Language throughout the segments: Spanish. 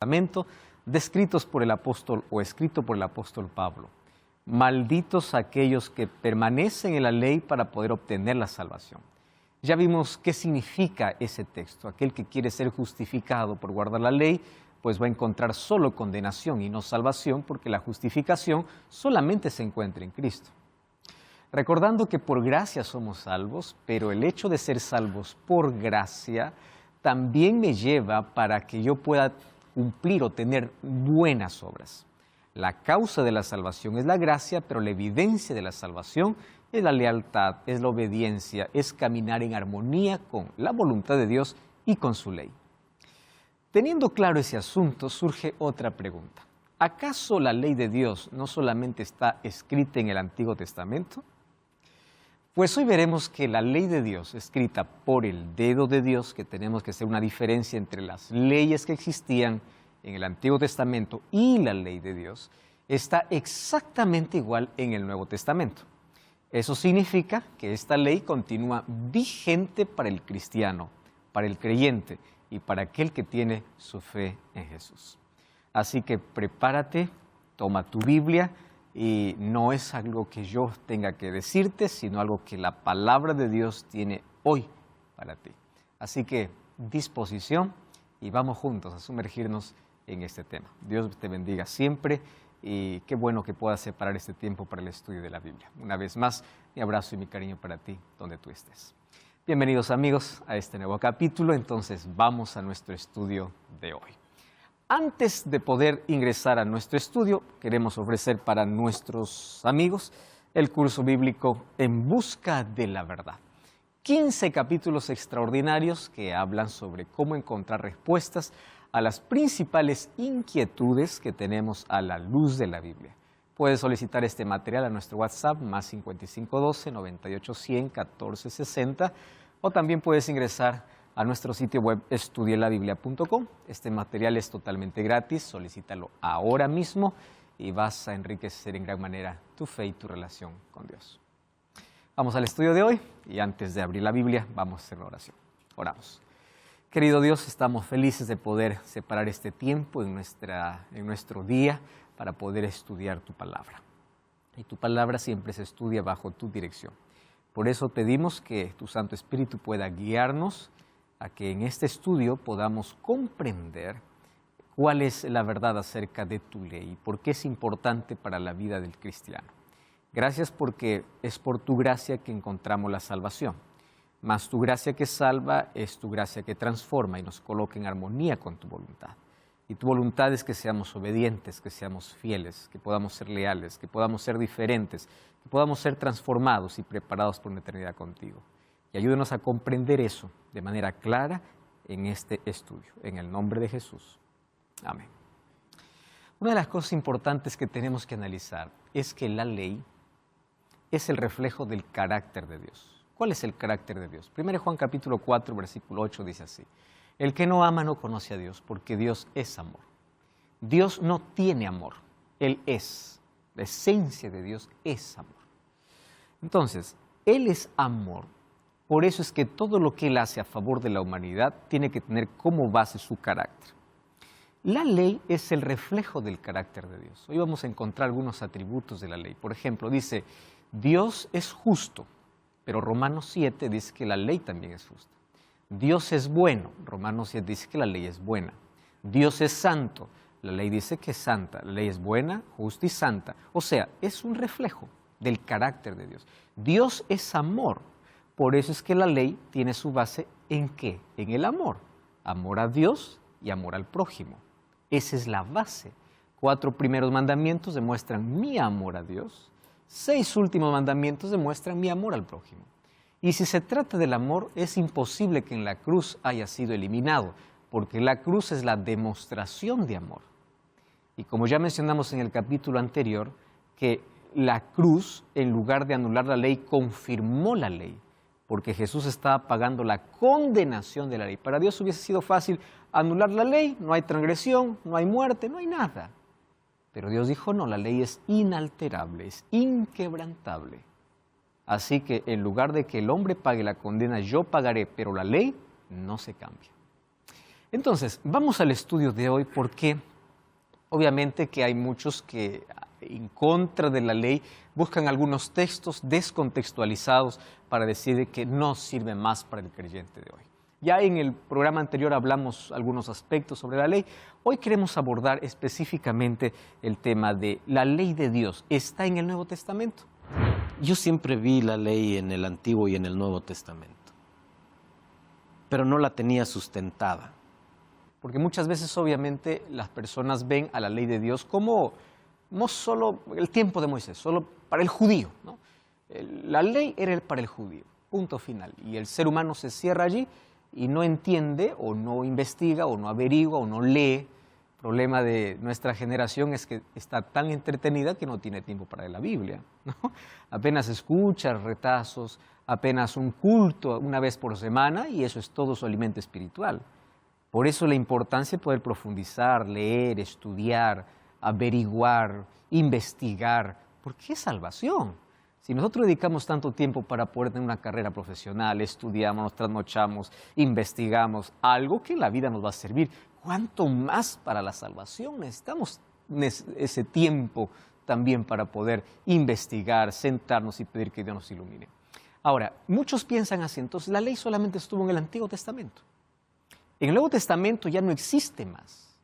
Testamento, descritos por el apóstol o escrito por el apóstol Pablo. Malditos aquellos que permanecen en la ley para poder obtener la salvación. Ya vimos qué significa ese texto. Aquel que quiere ser justificado por guardar la ley, pues va a encontrar solo condenación y no salvación, porque la justificación solamente se encuentra en Cristo. Recordando que por gracia somos salvos, pero el hecho de ser salvos por gracia también me lleva para que yo pueda cumplir o tener buenas obras. La causa de la salvación es la gracia, pero la evidencia de la salvación es la lealtad, es la obediencia, es caminar en armonía con la voluntad de Dios y con su ley. Teniendo claro ese asunto, surge otra pregunta. ¿Acaso la ley de Dios no solamente está escrita en el Antiguo Testamento? Pues hoy veremos que la ley de Dios, escrita por el dedo de Dios, que tenemos que hacer una diferencia entre las leyes que existían en el Antiguo Testamento y la ley de Dios, está exactamente igual en el Nuevo Testamento. Eso significa que esta ley continúa vigente para el cristiano, para el creyente y para aquel que tiene su fe en Jesús. Así que prepárate, toma tu Biblia, y no es algo que yo tenga que decirte, sino algo que la palabra de Dios tiene hoy para ti. Así que disposición y vamos juntos a sumergirnos en este tema. Dios te bendiga siempre y qué bueno que puedas separar este tiempo para el estudio de la Biblia. Una vez más, mi abrazo y mi cariño para ti donde tú estés. Bienvenidos amigos a este nuevo capítulo, entonces vamos a nuestro estudio de hoy. Antes de poder ingresar a nuestro estudio, queremos ofrecer para nuestros amigos el curso bíblico En Busca de la Verdad. 15 capítulos extraordinarios que hablan sobre cómo encontrar respuestas a las principales inquietudes que tenemos a la luz de la Biblia. Puedes solicitar este material a nuestro WhatsApp más 5512 9810 1460 o también puedes ingresar a nuestro sitio web estudielabiblia.com. Este material es totalmente gratis, solicítalo ahora mismo y vas a enriquecer en gran manera tu fe y tu relación con Dios. Vamos al estudio de hoy y antes de abrir la Biblia vamos a hacer una oración. Oramos. Querido Dios, estamos felices de poder separar este tiempo en nuestro día para poder estudiar tu palabra. Y tu palabra siempre se estudia bajo tu dirección. Por eso pedimos que tu Santo Espíritu pueda guiarnos a que en este estudio podamos comprender cuál es la verdad acerca de tu ley y por qué es importante para la vida del cristiano. Gracias porque es por tu gracia que encontramos la salvación. Mas tu gracia que salva es tu gracia que transforma y nos coloca en armonía con tu voluntad. Y tu voluntad es que seamos obedientes, que seamos fieles, que podamos ser leales, que podamos ser diferentes, que podamos ser transformados y preparados por una eternidad contigo. Y ayúdenos a comprender eso de manera clara en este estudio. En el nombre de Jesús. Amén. Una de las cosas importantes que tenemos que analizar es que la ley es el reflejo del carácter de Dios. ¿Cuál es el carácter de Dios? 1 Juan capítulo 4, versículo 8 dice así. El que no ama no conoce a Dios, porque Dios es amor. Dios no tiene amor, Él es. La esencia de Dios es amor. Entonces, Él es amor. Por eso es que todo lo que Él hace a favor de la humanidad tiene que tener como base su carácter. La ley es el reflejo del carácter de Dios. Hoy vamos a encontrar algunos atributos de la ley. Por ejemplo, dice, Dios es justo, pero Romanos 7 dice que la ley también es justa. Dios es bueno, Romanos 7 dice que la ley es buena. Dios es santo, la ley dice que es santa. La ley es buena, justa y santa. O sea, es un reflejo del carácter de Dios. Dios es amor. Por eso es que la ley tiene su base ¿en qué? En el amor. Amor a Dios y amor al prójimo. Esa es la base. 4 primeros mandamientos demuestran mi amor a Dios. 6 últimos mandamientos demuestran mi amor al prójimo. Y si se trata del amor, es imposible que en la cruz haya sido eliminado, porque la cruz es la demostración de amor. Y como ya mencionamos en el capítulo anterior, que la cruz, en lugar de anular la ley, confirmó la ley. Porque Jesús estaba pagando la condenación de la ley. Para Dios hubiese sido fácil anular la ley, no hay transgresión, no hay muerte, no hay nada. Pero Dios dijo, no, la ley es inalterable, es inquebrantable. Así que en lugar de que el hombre pague la condena, yo pagaré, pero la ley no se cambia. Entonces, vamos al estudio de hoy porque obviamente que hay muchos que en contra de la ley buscan algunos textos descontextualizados para decir que no sirve más para el creyente de hoy. Ya en el programa anterior hablamos algunos aspectos sobre la ley. Hoy queremos abordar específicamente el tema de la ley de Dios. ¿Está en el Nuevo Testamento? Yo siempre vi la ley en el Antiguo y en el Nuevo Testamento, pero no la tenía sustentada. Porque muchas veces obviamente las personas ven a la ley de Dios como no solo el tiempo de Moisés, solo para el judío, ¿no? La ley era para el judío, punto final. Y el ser humano se cierra allí y no entiende o no investiga o no averigua o no lee. El problema de nuestra generación es que está tan entretenida que no tiene tiempo para la Biblia, ¿no? Apenas escucha retazos, apenas un culto una vez por semana y eso es todo su alimento espiritual. Por eso la importancia de poder profundizar, leer, estudiar, averiguar, investigar. ¿Por qué salvación? Si nosotros dedicamos tanto tiempo para poder tener una carrera profesional, estudiamos, nos trasnochamos, investigamos, algo que en la vida nos va a servir, ¿cuánto más para la salvación? Necesitamos ese tiempo también para poder investigar, sentarnos y pedir que Dios nos ilumine. Ahora, muchos piensan así, entonces la ley solamente estuvo en el Antiguo Testamento. En el Nuevo Testamento ya no existe más.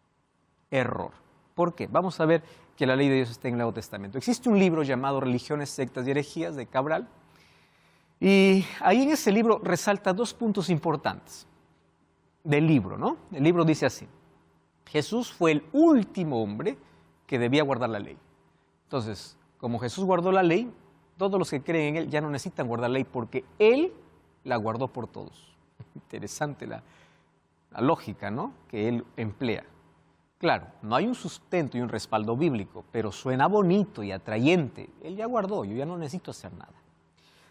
Error. ¿Por qué? Vamos a ver que la ley de Dios está en el Nuevo Testamento. Existe un libro llamado Religiones, Sectas y Herejías de Cabral. Y ahí en ese libro resalta dos puntos importantes del libro, ¿no? El libro dice así: Jesús fue el último hombre que debía guardar la ley. Entonces, como Jesús guardó la ley, todos los que creen en Él ya no necesitan guardar la ley porque Él la guardó por todos. Interesante la lógica, ¿no?, que él emplea. Claro, no hay un sustento y un respaldo bíblico, pero suena bonito y atrayente. Él ya guardó, yo ya no necesito hacer nada.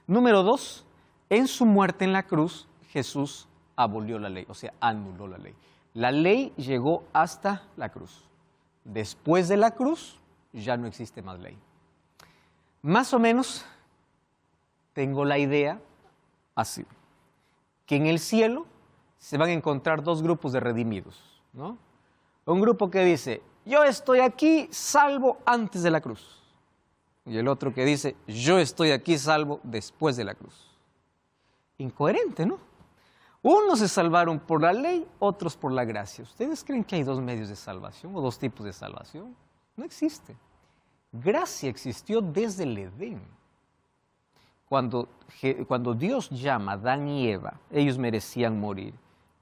Número 2, en su muerte en la cruz, Jesús abolió la ley, o sea, anuló la ley. La ley llegó hasta la cruz. Después de la cruz, ya no existe más ley. Más o menos, tengo la idea así, que en el cielo se van a encontrar dos grupos de redimidos, ¿no? Un grupo que dice, yo estoy aquí salvo antes de la cruz. Y el otro que dice, yo estoy aquí salvo después de la cruz. Incoherente, ¿no? Unos se salvaron por la ley, otros por la gracia. ¿Ustedes creen que hay dos medios de salvación o dos tipos de salvación? No existe. Gracia existió desde el Edén. Cuando Dios llama a Adán y Eva, ellos merecían morir.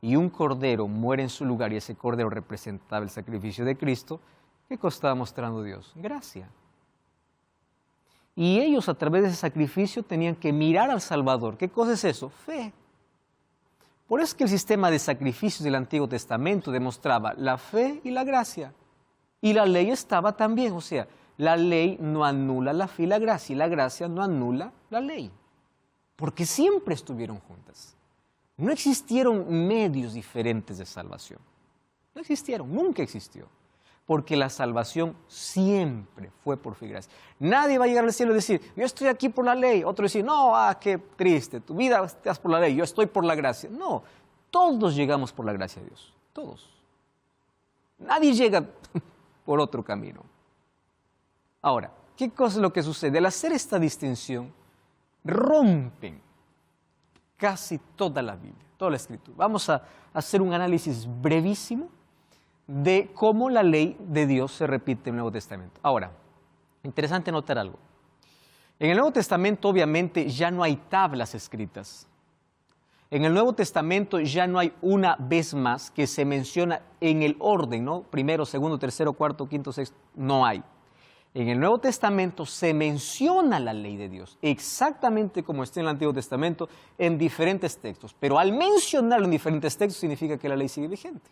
Y un cordero muere en su lugar y ese cordero representaba el sacrificio de Cristo. ¿Qué cosa estaba mostrando Dios? Gracia. Y ellos a través de ese sacrificio tenían que mirar al Salvador. ¿Qué cosa es eso? Fe. Por eso es que el sistema de sacrificios del Antiguo Testamento demostraba la fe y la gracia. Y la ley estaba también, o sea, la ley no anula la fe y la gracia no anula la ley. Porque siempre estuvieron juntas. No existieron medios diferentes de salvación. No existieron, nunca existió. Porque la salvación siempre fue por fe y gracia. Nadie va a llegar al cielo y decir, yo estoy aquí por la ley. Otro decir, no, qué triste, tu vida estás por la ley, yo estoy por la gracia. No, todos llegamos por la gracia de Dios, todos. Nadie llega por otro camino. Ahora, ¿qué cosa es lo que sucede? Al hacer esta distinción, rompen casi toda la Biblia, toda la Escritura. Vamos a hacer un análisis brevísimo de cómo la ley de Dios se repite en el Nuevo Testamento. Ahora, interesante notar algo. En el Nuevo Testamento obviamente ya no hay tablas escritas. En el Nuevo Testamento ya no hay una vez más que se menciona en el orden, ¿no? Primero, segundo, tercero, cuarto, quinto, sexto, no hay. En el Nuevo Testamento se menciona la ley de Dios, exactamente como está en el Antiguo Testamento, en diferentes textos. Pero al mencionarlo en diferentes textos significa que la ley sigue vigente,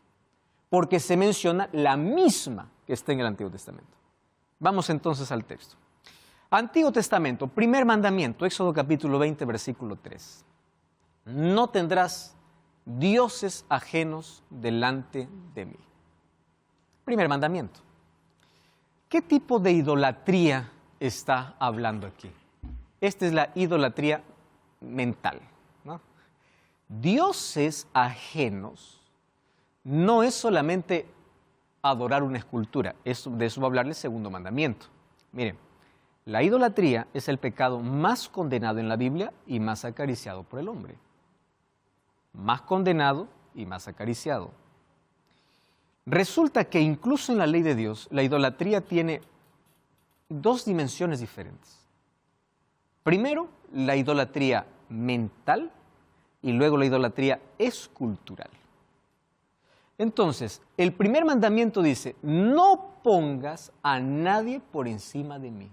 porque se menciona la misma que está en el Antiguo Testamento. Vamos entonces al texto. Antiguo Testamento, primer mandamiento, Éxodo capítulo 20, versículo 3. No tendrás dioses ajenos delante de mí. Primer mandamiento. ¿Qué tipo de idolatría está hablando aquí? Esta es la idolatría mental, ¿no? Dioses ajenos no es solamente adorar una escultura, de eso va a hablar el segundo mandamiento. Miren, la idolatría es el pecado más condenado en la Biblia y más acariciado por el hombre. Más condenado y más acariciado. Resulta que incluso en la ley de Dios, la idolatría tiene dos dimensiones diferentes. Primero, la idolatría mental y luego la idolatría escultural. Entonces, el primer mandamiento dice, no pongas a nadie por encima de mí.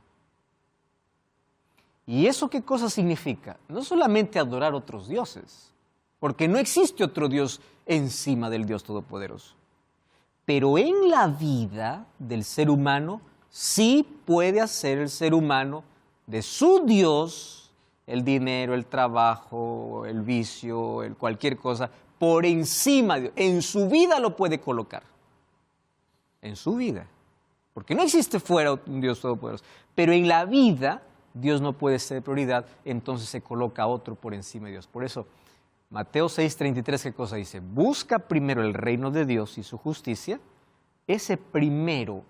¿Y eso qué cosa significa? No solamente adorar otros dioses, porque no existe otro Dios encima del Dios Todopoderoso. Pero en la vida del ser humano, sí puede hacer el ser humano de su Dios, el dinero, el trabajo, el vicio, cualquier cosa, por encima de Dios. En su vida lo puede colocar. En su vida. Porque no existe fuera un Dios todopoderoso. Pero en la vida, Dios no puede ser prioridad, entonces se coloca a otro por encima de Dios. Por eso, Mateo 6:33, ¿qué cosa dice? Busca primero el reino de Dios y su justicia. Ese primero,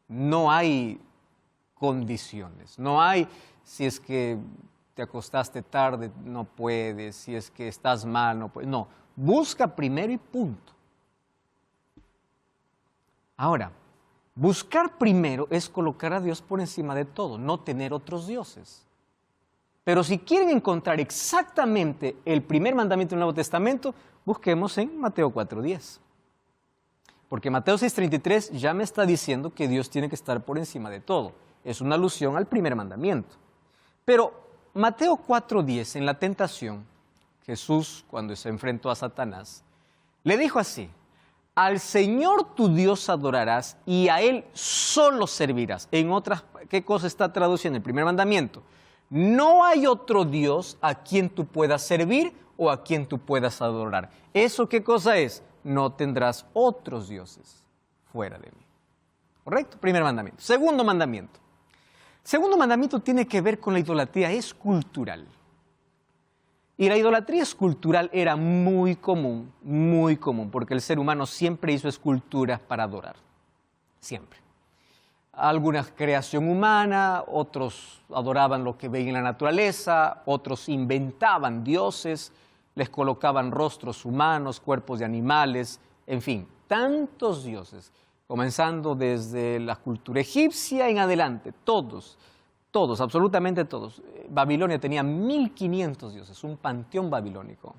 no hay condiciones. No hay, si es que te acostaste tarde, no puedes. Si es que estás mal, no puedes. No, busca primero y punto. Ahora, buscar primero es colocar a Dios por encima de todo, no tener otros dioses. Pero si quieren encontrar exactamente el primer mandamiento del Nuevo Testamento, busquemos en Mateo 4:10. Porque Mateo 6:33 ya me está diciendo que Dios tiene que estar por encima de todo. Es una alusión al primer mandamiento. Pero Mateo 4:10, en la tentación, Jesús, cuando se enfrentó a Satanás, le dijo así: al Señor tu Dios adorarás y a Él solo servirás. En otras, ¿qué cosa está traduciendo el primer mandamiento? No hay otro Dios a quien tú puedas servir o a quien tú puedas adorar. ¿Eso qué cosa es? No tendrás otros dioses fuera de mí. ¿Correcto? Primer mandamiento. Segundo mandamiento. Segundo mandamiento tiene que ver con la idolatría escultural. Y la idolatría escultural era muy común, porque el ser humano siempre hizo esculturas para adorar. Siempre. Alguna creación humana, otros adoraban lo que veían en la naturaleza, otros inventaban dioses, les colocaban rostros humanos, cuerpos de animales, en fin, tantos dioses, comenzando desde la cultura egipcia en adelante, todos, absolutamente todos. Babilonia tenía 1500 dioses, un panteón babilónico.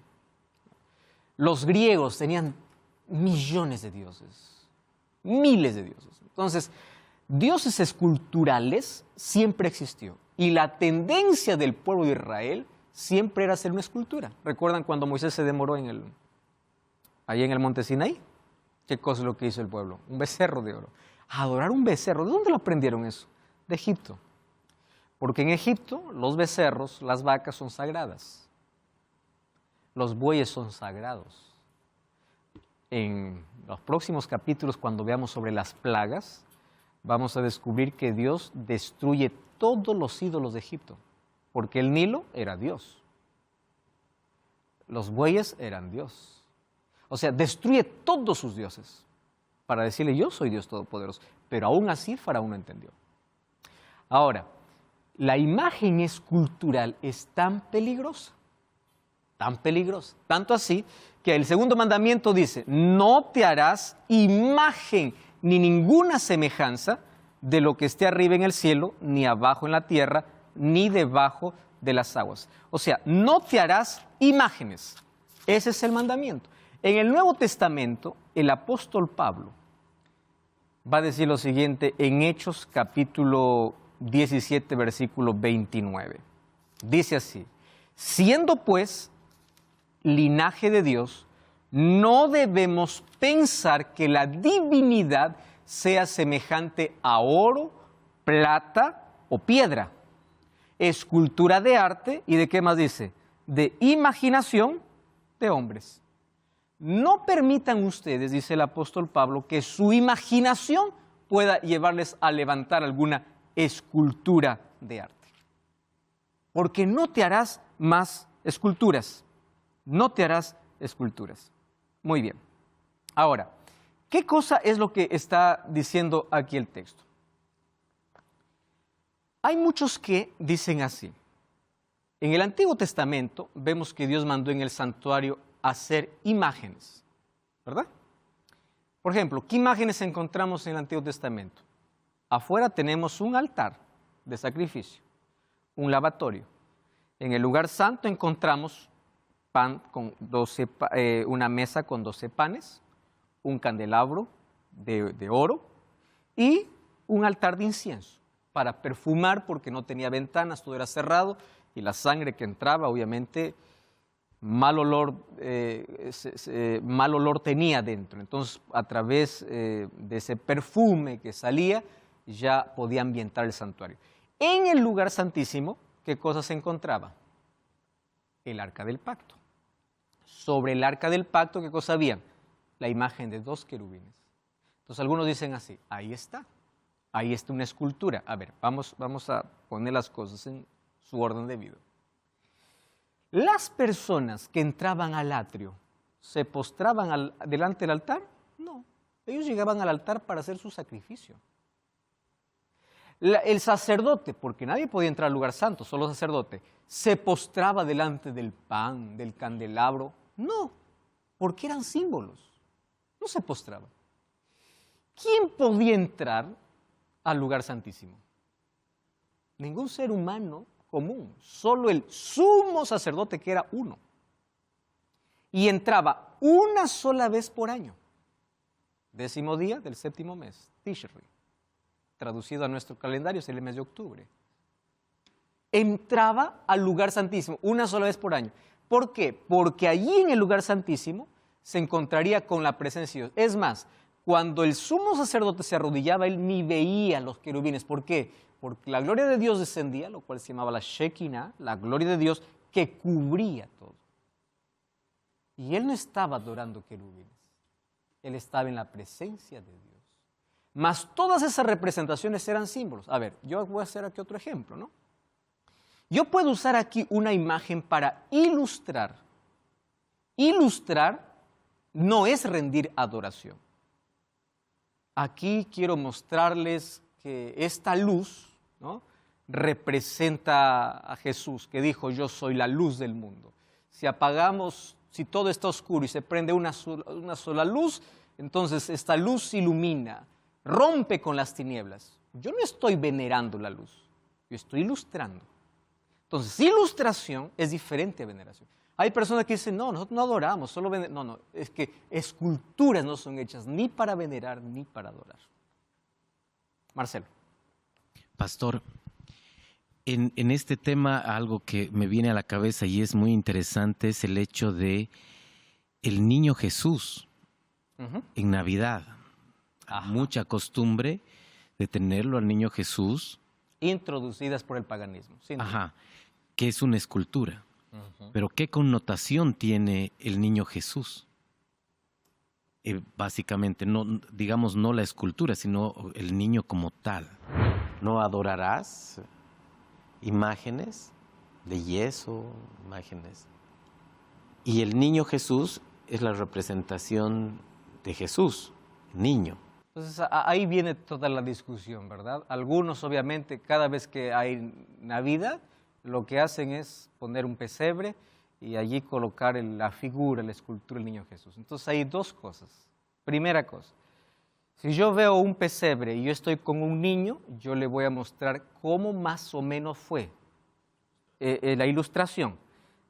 Los griegos tenían millones de dioses, miles de dioses. Entonces, dioses esculturales siempre existió. Y la tendencia del pueblo de Israel siempre era hacer una escultura. ¿Recuerdan cuando Moisés se demoró ahí en el monte Sinaí? ¿Qué cosa es lo que hizo el pueblo? Un becerro de oro. Adorar un becerro. ¿De dónde lo aprendieron eso? De Egipto. Porque en Egipto los becerros, las vacas son sagradas. Los bueyes son sagrados. En los próximos capítulos, cuando veamos sobre las plagas, vamos a descubrir que Dios destruye todos los ídolos de Egipto, porque el Nilo era Dios. Los bueyes eran Dios. O sea, destruye todos sus dioses para decirle, yo soy Dios Todopoderoso. Pero aún así Faraón no entendió. Ahora, la imagen escultural es tan peligrosa, tanto así que el segundo mandamiento dice, no te harás imagen ni ninguna semejanza de lo que esté arriba en el cielo, ni abajo en la tierra, ni debajo de las aguas. O sea, no te harás imágenes. Ese es el mandamiento. En el Nuevo Testamento, el apóstol Pablo va a decir lo siguiente en Hechos capítulo 17, versículo 29. Dice así, siendo pues linaje de Dios, no debemos pensar que la divinidad sea semejante a oro, plata o piedra, escultura de arte y ¿de qué más dice? De imaginación de hombres. No permitan ustedes, dice el apóstol Pablo, que su imaginación pueda llevarles a levantar alguna escultura de arte. Porque no te harás más esculturas. No te harás esculturas. Muy bien. Ahora, ¿qué cosa es lo que está diciendo aquí el texto? Hay muchos que dicen así. En el Antiguo Testamento vemos que Dios mandó en el santuario hacer imágenes, ¿verdad? Por ejemplo, ¿qué imágenes encontramos en el Antiguo Testamento? Afuera tenemos un altar de sacrificio, un lavatorio. En el lugar santo encontramos pan con una mesa con 12 panes, un candelabro de oro y un altar de incienso para perfumar porque no tenía ventanas, todo era cerrado y la sangre que entraba obviamente mal olor tenía dentro. Entonces a través de ese perfume que salía ya podía ambientar el santuario. En el lugar santísimo, ¿qué cosa se encontraba? El arca del pacto. Sobre el arca del pacto, ¿qué cosa había? La imagen de 2 querubines. Entonces algunos dicen así, ahí está una escultura. A ver, vamos a poner las cosas en su orden debido. ¿Las personas que entraban al atrio se postraban delante del altar? No, ellos llegaban al altar para hacer su sacrificio. El sacerdote, porque nadie podía entrar al lugar santo, solo el sacerdote, ¿se postraba delante del pan, del candelabro? No, porque eran símbolos, no se postraba. ¿Quién podía entrar al lugar santísimo? Ningún ser humano común, solo el sumo sacerdote que era uno. Y entraba una sola vez por año, 10º día del 7º mes, Tishri. Traducido a nuestro calendario es el mes de octubre. Entraba al lugar santísimo una sola vez por año. ¿Por qué? Porque allí en el lugar santísimo se encontraría con la presencia de Dios. Es más, cuando el sumo sacerdote se arrodillaba, él ni veía a los querubines. ¿Por qué? Porque la gloria de Dios descendía, lo cual se llamaba la Shekinah, la gloria de Dios que cubría todo. Y él no estaba adorando querubines, él estaba en la presencia de Dios. Mas todas esas representaciones eran símbolos. A ver, yo voy a hacer aquí otro ejemplo, ¿no? Yo puedo usar aquí una imagen para ilustrar. Ilustrar no es rendir adoración. Aquí quiero mostrarles que esta luz, ¿no?, representa a Jesús, que dijo, yo soy la luz del mundo. Si apagamos, si todo está oscuro y se prende una sola luz, entonces esta luz ilumina, rompe con las tinieblas. Yo no estoy venerando la luz, yo estoy ilustrando. Entonces, ilustración es diferente a veneración. Hay personas que dicen, no, nosotros no adoramos, solo veneramos. No, es que esculturas no son hechas ni para venerar ni para adorar. Marcelo. Pastor, en este tema algo que me viene a la cabeza y es muy interesante es el hecho de el niño Jesús en Navidad. Ajá. Mucha costumbre de tenerlo al niño Jesús. Introducidas por el paganismo. Ajá, que es una escultura. Pero ¿qué connotación tiene el niño Jesús? Básicamente, no, digamos, no la escultura, sino el niño como tal. No adorarás imágenes de yeso, imágenes. Y el niño Jesús es la representación de Jesús, niño. Entonces ahí viene toda la discusión, ¿verdad? Algunos obviamente cada vez que hay Navidad lo que hacen es poner un pesebre y allí colocar la figura, la escultura del niño Jesús. Entonces hay dos cosas. Primera cosa, si yo veo un pesebre y yo estoy con un niño, yo le voy a mostrar cómo más o menos fue la ilustración.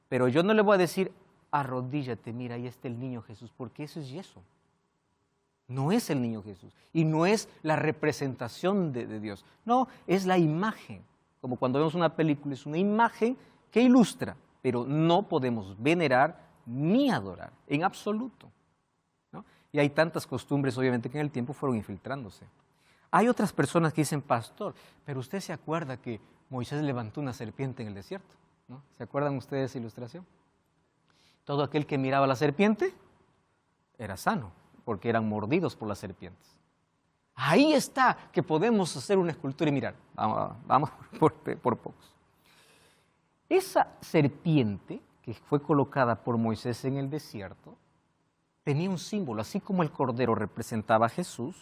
Pero yo no le voy a decir, arrodíllate, mira, ahí está el niño Jesús, porque eso es yeso. No es el niño Jesús y no es la representación de Dios. No, es la imagen. Como cuando vemos una película, es una imagen que ilustra, pero no podemos venerar ni adorar, en absoluto, ¿no? Y hay tantas costumbres, obviamente, que en el tiempo fueron infiltrándose. Hay otras personas que dicen, pastor, pero usted se acuerda que Moisés levantó una serpiente en el desierto, ¿no? ¿Se acuerdan ustedes de esa ilustración? Todo aquel que miraba a la serpiente era sano, porque eran mordidos por las serpientes. Ahí está que podemos hacer una escultura y mirar, vamos por pocos. Esa serpiente que fue colocada por Moisés en el desierto tenía un símbolo, así como el cordero representaba a Jesús,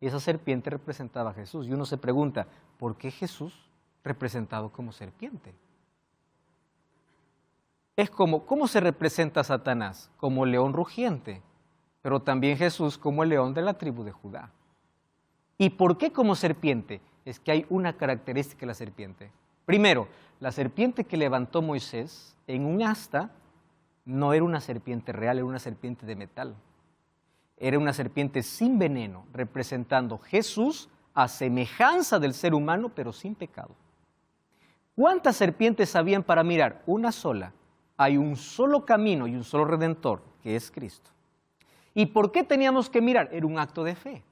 esa serpiente representaba a Jesús. Y uno se pregunta, ¿por qué Jesús representado como serpiente? Es como, ¿cómo se representa a Satanás? Como león rugiente, pero también Jesús como el león de la tribu de Judá. ¿Y por qué como serpiente? Es que hay una característica de la serpiente. Primero, la serpiente que levantó Moisés en un asta no era una serpiente real, era una serpiente de metal. Era una serpiente sin veneno, representando Jesús a semejanza del ser humano, pero sin pecado. ¿Cuántas serpientes habían para mirar? Una sola. Hay un solo camino y un solo redentor, que es Cristo. ¿Y por qué teníamos que mirar? Era un acto de fe.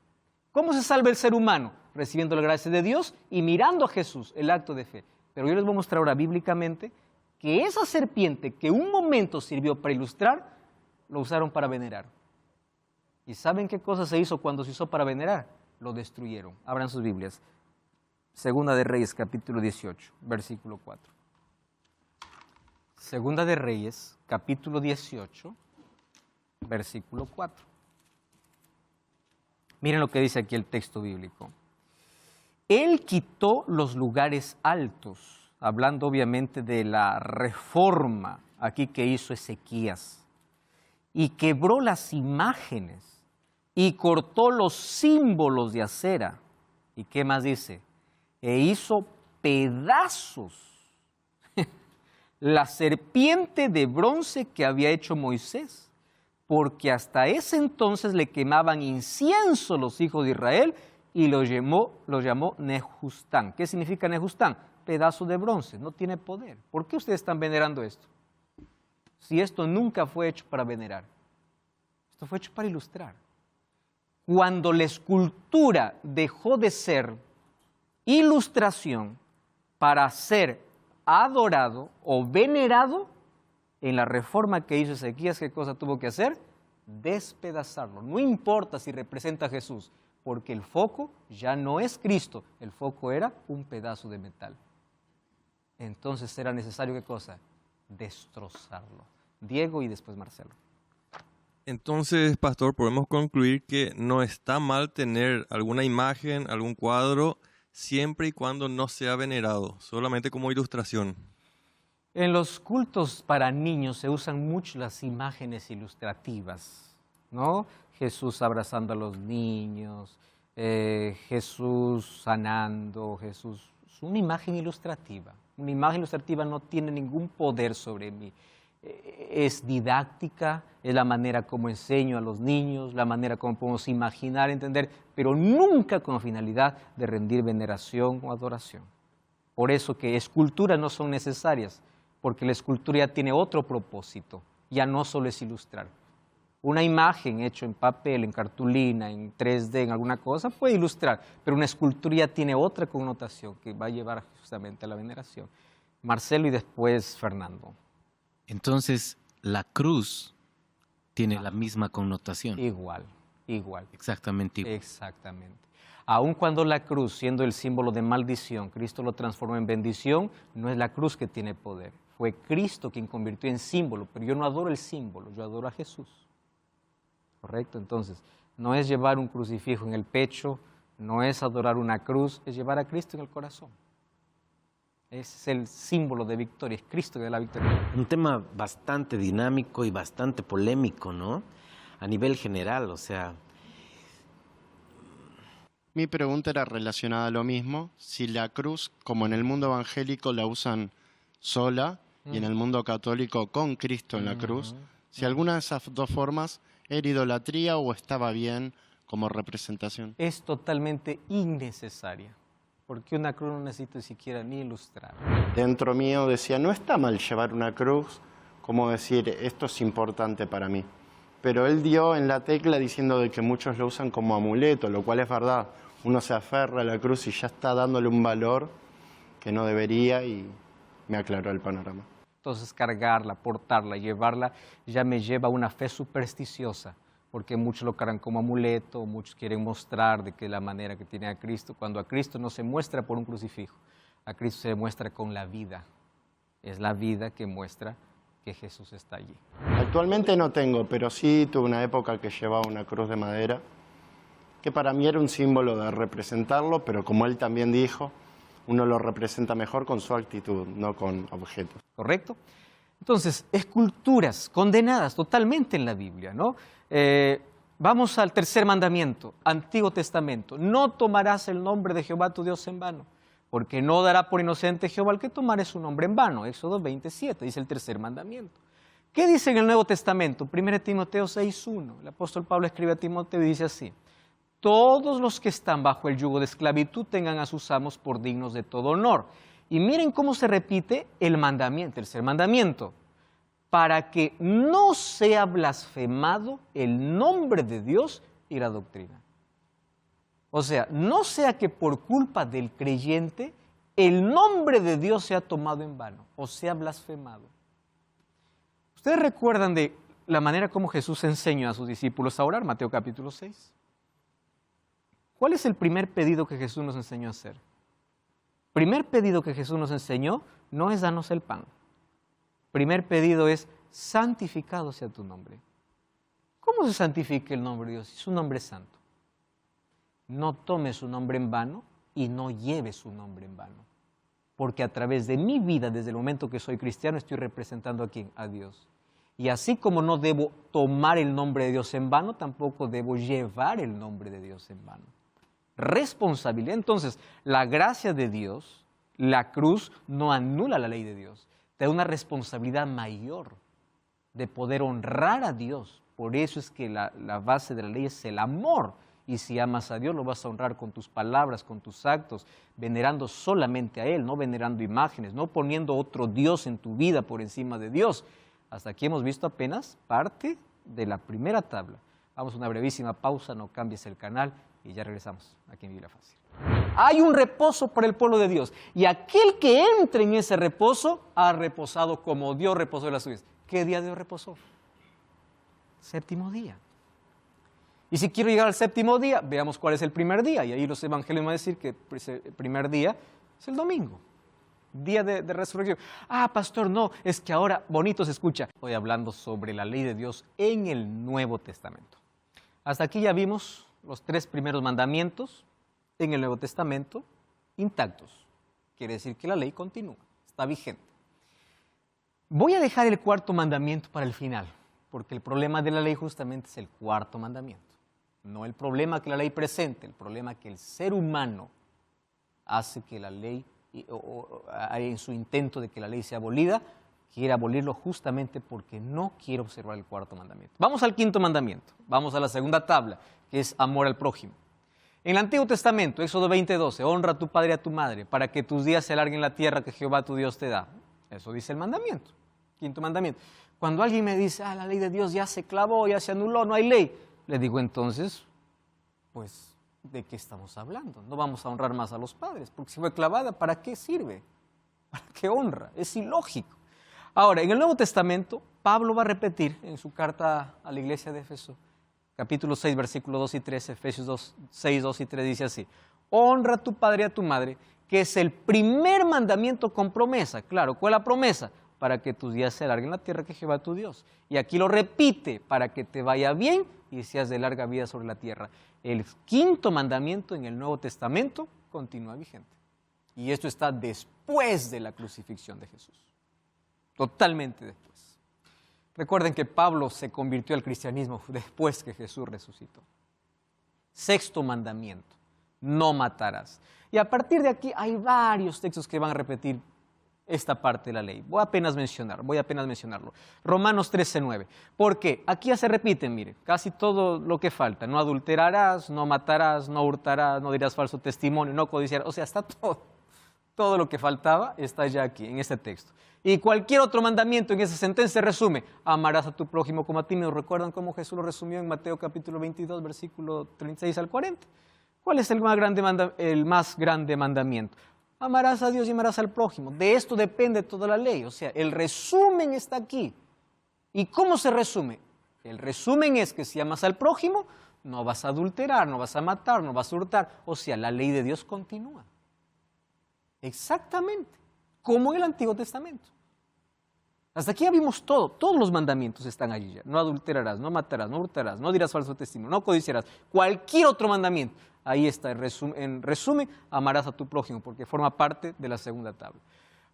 ¿Cómo se salva el ser humano? Recibiendo la gracia de Dios y mirando a Jesús, el acto de fe. Pero yo les voy a mostrar ahora bíblicamente que esa serpiente que un momento sirvió para ilustrar, lo usaron para venerar. ¿Y saben qué cosa se hizo cuando se usó para venerar? Lo destruyeron. Abran sus Biblias. Segunda de Reyes, capítulo 18, versículo 4. Segunda de Reyes, capítulo 18, versículo 4. Miren lo que dice aquí el texto bíblico. Él quitó los lugares altos, hablando obviamente de la reforma aquí que hizo Ezequías, y quebró las imágenes, y cortó los símbolos de acera. ¿Y qué más dice? E hizo pedazos la serpiente de bronce que había hecho Moisés, porque hasta ese entonces le quemaban incienso los hijos de Israel y lo llamó Nehustán. ¿Qué significa Nehustán? Pedazo de bronce, no tiene poder. ¿Por qué ustedes están venerando esto? Si esto nunca fue hecho para venerar, esto fue hecho para ilustrar. Cuando la escultura dejó de ser ilustración para ser adorado o venerado, en la reforma que hizo Ezequías, ¿qué cosa tuvo que hacer? Despedazarlo. No importa si representa a Jesús, porque el foco ya no es Cristo, el foco era un pedazo de metal. Entonces era necesario, ¿qué cosa? Destrozarlo. Diego y después Marcelo. Entonces, pastor, podemos concluir que no está mal tener alguna imagen, algún cuadro, siempre y cuando no sea venerado, solamente como ilustración. En los cultos para niños se usan mucho las imágenes ilustrativas, ¿no? Jesús abrazando a los niños, Jesús sanando, Jesús. Es una imagen ilustrativa. Una imagen ilustrativa no tiene ningún poder sobre mí. Es didáctica, es la manera como enseño a los niños, la manera como podemos imaginar, entender, pero nunca con la finalidad de rendir veneración o adoración. Por eso que esculturas no son necesarias, porque la escultura ya tiene otro propósito, ya no solo es ilustrar. Una imagen hecha en papel, en cartulina, en 3D, en alguna cosa, puede ilustrar, pero una escultura ya tiene otra connotación que va a llevar justamente a la veneración. Marcelo y después Fernando. Entonces, la cruz tiene la misma connotación. Igual. Exactamente igual. Exactamente. Aun cuando la cruz, siendo el símbolo de maldición, Cristo lo transformó en bendición, no es la cruz que tiene poder. Fue Cristo quien convirtió en símbolo, pero yo no adoro el símbolo, yo adoro a Jesús. ¿Correcto? Entonces, no es llevar un crucifijo en el pecho, no es adorar una cruz, es llevar a Cristo en el corazón. Ese es el símbolo de victoria, es Cristo que da la victoria. Un tema bastante dinámico y bastante polémico, ¿no? A nivel general, o sea. Mi pregunta era relacionada a lo mismo. Si la cruz, como en el mundo evangélico, la usan sola y en el mundo católico con Cristo en la cruz, si alguna de esas dos formas era idolatría o estaba bien como representación. Es totalmente innecesaria, porque una cruz no necesita siquiera ni ilustrar. Dentro mío decía, no está mal llevar una cruz, como decir, esto es importante para mí. Pero él dio en la tecla diciendo de que muchos lo usan como amuleto, lo cual es verdad. Uno se aferra a la cruz y ya está dándole un valor que no debería, y me aclaró el panorama. Entonces cargarla, portarla, llevarla, ya me lleva a una fe supersticiosa, porque muchos lo cargan como amuleto, muchos quieren mostrar de que la manera que tiene a Cristo, cuando a Cristo no se muestra por un crucifijo, a Cristo se muestra con la vida. Es la vida que muestra que Jesús está allí. Actualmente no tengo, pero sí tuve una época que llevaba una cruz de madera, que para mí era un símbolo de representarlo, pero como él también dijo, uno lo representa mejor con su actitud, no con objetos. ¿Correcto? Entonces, esculturas condenadas totalmente en la Biblia, ¿no? Vamos al tercer mandamiento, Antiguo Testamento. No tomarás el nombre de Jehová tu Dios en vano, porque no dará por inocente Jehová al que tomare su nombre en vano. Éxodo 27, dice el tercer mandamiento. ¿Qué dice en el Nuevo Testamento? 1 Timoteo 6:1. El apóstol Pablo escribe a Timoteo y dice así: todos los que están bajo el yugo de esclavitud tengan a sus amos por dignos de todo honor. Y miren cómo se repite el mandamiento, el tercer mandamiento: para que no sea blasfemado el nombre de Dios y la doctrina. O sea, no sea que por culpa del creyente el nombre de Dios sea tomado en vano o sea blasfemado. ¿Ustedes recuerdan de la manera como Jesús enseñó a sus discípulos a orar? Mateo capítulo 6. ¿Cuál es el primer pedido que Jesús nos enseñó a hacer? El primer pedido que Jesús nos enseñó no es danos el pan. El primer pedido es: santificado sea tu nombre. ¿Cómo se santifica el nombre de Dios? Su nombre es santo. No tome su nombre en vano y no lleve su nombre en vano. Porque a través de mi vida, desde el momento que soy cristiano, estoy representando a ¿quién? A Dios. Y así como no debo tomar el nombre de Dios en vano, tampoco debo llevar el nombre de Dios en vano. Responsabilidad. Entonces, la gracia de Dios, la cruz, no anula la ley de Dios. Te da una responsabilidad mayor de poder honrar a Dios. Por eso es que la base de la ley es el amor. Y si amas a Dios, lo vas a honrar con tus palabras, con tus actos, venerando solamente a Él, no venerando imágenes, no poniendo otro Dios en tu vida por encima de Dios. Hasta aquí hemos visto apenas parte de la primera tabla. Vamos a una brevísima pausa, no cambies el canal y ya regresamos aquí en Biblia Fácil. Hay un reposo para el pueblo de Dios y aquel que entre en ese reposo ha reposado como Dios reposó en las suyas. ¿Qué día Dios reposó? Séptimo día. Y si quiero llegar al séptimo día, veamos cuál es el primer día. Y ahí los evangelios van a decir que el primer día es el domingo, día de resurrección. Ah, pastor, no, es que ahora bonito se escucha. Estoy hablando sobre la ley de Dios en el Nuevo Testamento. Hasta aquí ya vimos los 3 primeros mandamientos en el Nuevo Testamento intactos. Quiere decir que la ley continúa, está vigente. Voy a dejar el 4º mandamiento para el final, porque el problema de la ley justamente es el 4º mandamiento. No el problema que la ley presente, el problema que el ser humano hace que la ley, en su intento de que la ley sea abolida, quiere abolirlo justamente porque no quiere observar el 4º mandamiento. Vamos al 5º mandamiento, vamos a la segunda tabla, que es amor al prójimo. En el Antiguo Testamento, Éxodo 20:12, honra a tu padre y a tu madre, para que tus días se alarguen en la tierra que Jehová tu Dios te da. Eso dice el mandamiento, 5º mandamiento. Cuando alguien me dice, la ley de Dios ya se clavó, ya se anuló, no hay ley, le digo entonces, pues, ¿de qué estamos hablando? No vamos a honrar más a los padres, porque si fue clavada, ¿para qué sirve? ¿Para qué honra? Es ilógico. Ahora, en el Nuevo Testamento, Pablo va a repetir en su carta a la iglesia de Éfeso, capítulo 6, versículos 2 y 3, Efesios 6, 2 y 3, dice así: honra a tu padre y a tu madre, que es el primer mandamiento con promesa. Claro, ¿cuál es la promesa? Para que tus días se alarguen en la tierra que Jehová tu Dios. Y aquí lo repite, para que te vaya bien y seas de larga vida sobre la tierra. El 5º mandamiento en el Nuevo Testamento continúa vigente. Y esto está después de la crucifixión de Jesús. Totalmente después. Recuerden que Pablo se convirtió al cristianismo después que Jesús resucitó. 6º mandamiento: no matarás. Y a partir de aquí hay varios textos que van a repetir esta parte de la ley. Voy apenas mencionarlo. Romanos 13:9. ¿Por qué? Aquí ya se repiten, mire, casi todo lo que falta. No adulterarás, no matarás, no hurtarás, no dirás falso testimonio, no codiciarás. O sea, está todo. Todo lo que faltaba está ya aquí, en este texto. Y cualquier otro mandamiento en esa sentencia se resume: amarás a tu prójimo como a ti mismo. ¿Recuerdan cómo Jesús lo resumió en Mateo capítulo 22, versículo 36 al 40? ¿Cuál es el más grande mandamiento? Amarás a Dios y amarás al prójimo. De esto depende toda la ley. O sea, el resumen está aquí. ¿Y cómo se resume? El resumen es que si amas al prójimo, no vas a adulterar, no vas a matar, no vas a hurtar. O sea, la ley de Dios continúa. Exactamente, como en el Antiguo Testamento. Hasta aquí ya vimos todo, todos los mandamientos están allí ya. No adulterarás, no matarás, no hurtarás, no dirás falso testimonio, no codiciarás, cualquier otro mandamiento. Ahí está, en resumen, amarás a tu prójimo, porque forma parte de la segunda tabla.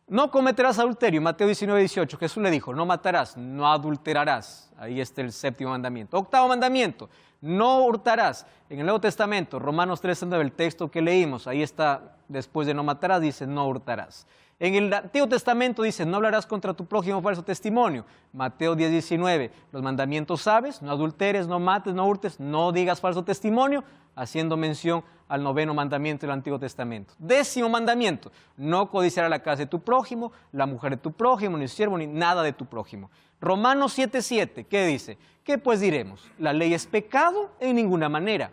No cometerás adulterio, Mateo 19, 18, Jesús le dijo, no matarás, no adulterarás. Ahí está el séptimo mandamiento. Octavo mandamiento, no hurtarás. En el Nuevo Testamento, Romanos 3, el texto que leímos, ahí está, después de no matarás, dice no hurtarás. En el Antiguo Testamento dice, no hablarás contra tu prójimo falso testimonio. Mateo 10, 19, los mandamientos sabes, no adulteres, no mates, no hurtes, no digas falso testimonio, haciendo mención al noveno mandamiento del Antiguo Testamento. Décimo mandamiento, no codiciarás la casa de tu prójimo, la mujer de tu prójimo, ni el siervo, ni nada de tu prójimo. Romanos 7, 7, ¿qué dice? ¿Qué pues diremos? ¿La ley es pecado? En ninguna manera.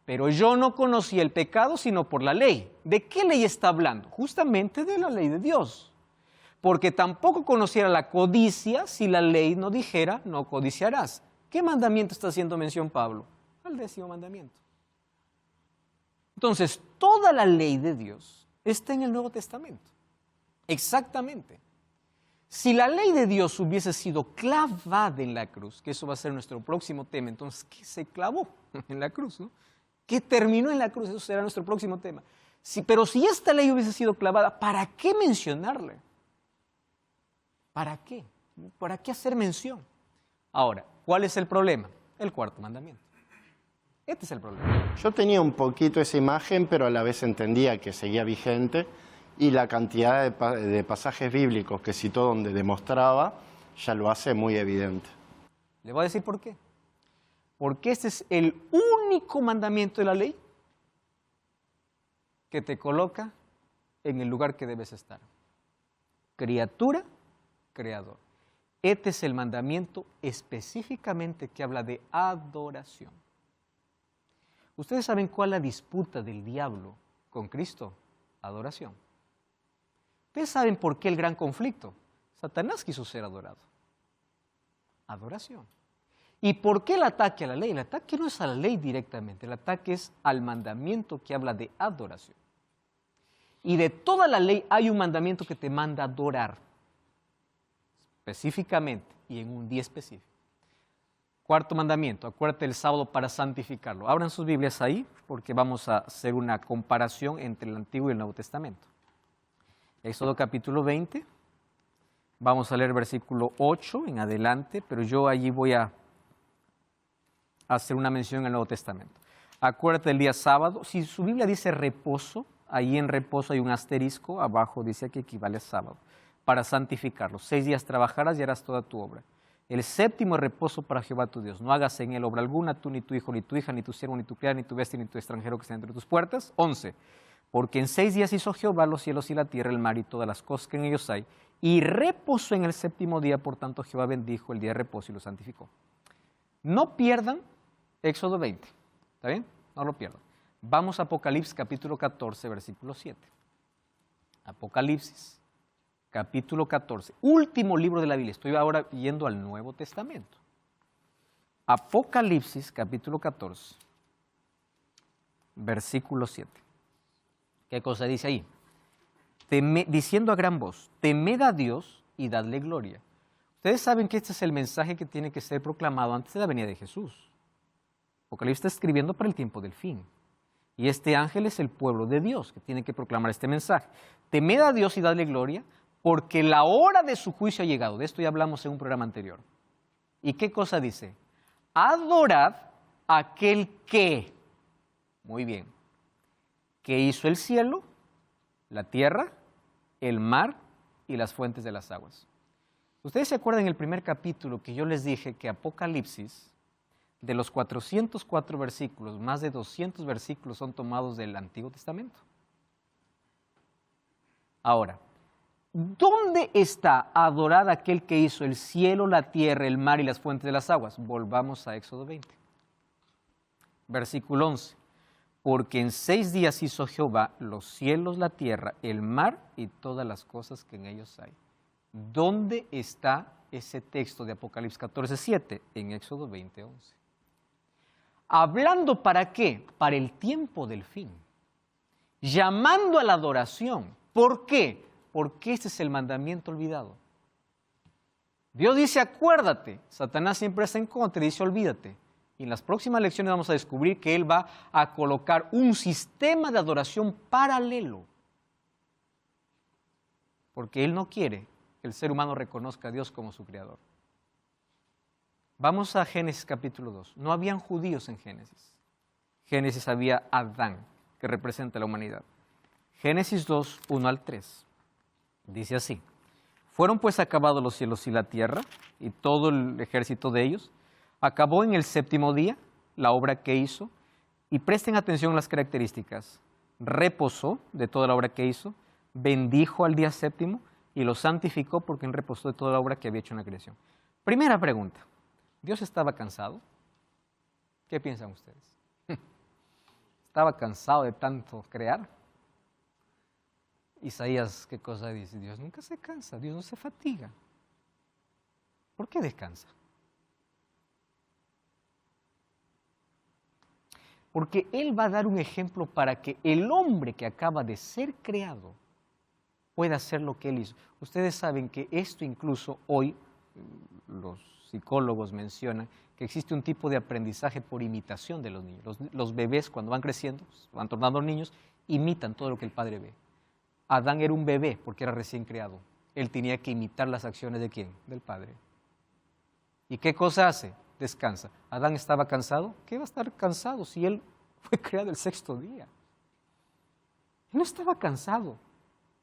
Pero yo no conocía el pecado sino por la ley. ¿De qué ley está hablando? Justamente de la ley de Dios. Porque tampoco conociera la codicia si la ley no dijera, no codiciarás. ¿Qué mandamiento está haciendo mención Pablo? Al décimo mandamiento. Entonces, toda la ley de Dios está en el Nuevo Testamento. Exactamente. Si la ley de Dios hubiese sido clavada en la cruz, que eso va a ser nuestro próximo tema, entonces, ¿qué se clavó en la cruz, no? ¿Qué terminó en la cruz? Eso será nuestro próximo tema. Pero si esta ley hubiese sido clavada, ¿para qué mencionarle? ¿Para qué? ¿Para qué hacer mención? Ahora, ¿cuál es el problema? El cuarto mandamiento. Este es el problema. Yo tenía un poquito esa imagen, pero a la vez entendía que seguía vigente y la cantidad de pasajes bíblicos que citó donde demostraba ya lo hace muy evidente. Le voy a decir por qué. Porque este es el único mandamiento de la ley que te coloca en el lugar que debes estar. Criatura, creador. Este es el mandamiento específicamente que habla de adoración. ¿Ustedes saben cuál es la disputa del diablo con Cristo? Adoración. ¿Ustedes saben por qué el gran conflicto? Satanás quiso ser adorado. Adoración. ¿Y por qué el ataque a la ley? El ataque no es a la ley directamente, el ataque es al mandamiento que habla de adoración. Y de toda la ley hay un mandamiento que te manda a adorar, específicamente y en un día específico. Cuarto mandamiento, acuérdate el sábado para santificarlo. Abran sus Biblias ahí porque vamos a hacer una comparación entre el Antiguo y el Nuevo Testamento. Éxodo capítulo 20, vamos a leer versículo 8 en adelante, pero yo allí voy a hacer una mención en el Nuevo Testamento. Acuérdate del día sábado. Si su Biblia dice reposo, ahí en reposo hay un asterisco, abajo dice que equivale a sábado, para santificarlo. 6 días trabajarás y harás toda tu obra. El séptimo es reposo para Jehová tu Dios. No hagas en él obra alguna, tú, ni tu hijo, ni tu hija, ni tu siervo, ni tu criada, ni tu bestia, ni tu extranjero que esté entre tus puertas. 11. Porque en 6 días hizo Jehová los cielos y la tierra, el mar y todas las cosas que en ellos hay, y reposó en el séptimo día, por tanto Jehová bendijo el día de reposo y lo santificó. No pierdan Éxodo 20, ¿está bien? No lo pierdan. Vamos a Apocalipsis capítulo 14, versículo 7. Apocalipsis capítulo 14, último libro de la Biblia. Estoy ahora yendo al Nuevo Testamento. Apocalipsis capítulo 14, versículo 7. ¿Qué cosa dice ahí? Diciendo a gran voz, temed a Dios y dadle gloria. Ustedes saben que este es el mensaje que tiene que ser proclamado antes de la venida de Jesús. Apocalipsis está escribiendo para el tiempo del fin. Y este ángel es el pueblo de Dios que tiene que proclamar este mensaje. Temed a Dios y dadle gloria, porque la hora de su juicio ha llegado. De esto ya hablamos en un programa anterior. ¿Y qué cosa dice? Adorad a aquel que, muy bien, que hizo el cielo, la tierra, el mar y las fuentes de las aguas. Ustedes se acuerdan en el primer capítulo que yo les dije que Apocalipsis, de los 404 versículos, más de 200 versículos son tomados del Antiguo Testamento. Ahora, ¿dónde está adorado aquel que hizo el cielo, la tierra, el mar y las fuentes de las aguas? Volvamos a Éxodo 20. Versículo 11. Porque en 6 días hizo Jehová los cielos, la tierra, el mar y todas las cosas que en ellos hay. ¿Dónde está ese texto de Apocalipsis 14:7? En Éxodo 20:11. Hablando para qué? Para el tiempo del fin. Llamando a la adoración. ¿Por qué? Porque este es el mandamiento olvidado. Dios dice, acuérdate. Satanás siempre está en contra y dice, olvídate. Y en las próximas lecciones vamos a descubrir que Él va a colocar un sistema de adoración paralelo. Porque Él no quiere que el ser humano reconozca a Dios como su creador. Vamos a Génesis capítulo 2. No habían judíos en Génesis. Génesis había Adán, que representa la humanidad. Génesis 2, 1 al 3. Dice así. Fueron pues acabados los cielos y la tierra, y todo el ejército de ellos. Acabó en el séptimo día la obra que hizo, y presten atención a las características. Reposó de toda la obra que hizo, bendijo al día séptimo, y lo santificó porque él reposó de toda la obra que había hecho en la creación. Primera pregunta, ¿Dios estaba cansado? ¿Qué piensan ustedes? ¿Estaba cansado de tanto crear? Isaías, ¿qué cosa dice? Dios nunca se cansa, Dios no se fatiga. ¿Por qué descansa? Porque Él va a dar un ejemplo para que el hombre que acaba de ser creado pueda hacer lo que Él hizo. Ustedes saben que esto incluso hoy, los psicólogos mencionan que existe un tipo de aprendizaje por imitación de los niños. Los bebés cuando van creciendo, van tornando niños, imitan todo lo que el padre ve. Adán era un bebé porque era recién creado. Él tenía que imitar las acciones ¿de quién? Del padre. ¿Y qué cosa hace? Descansa. ¿Adán estaba cansado? ¿Qué va a estar cansado si él fue creado el sexto día? Él no estaba cansado.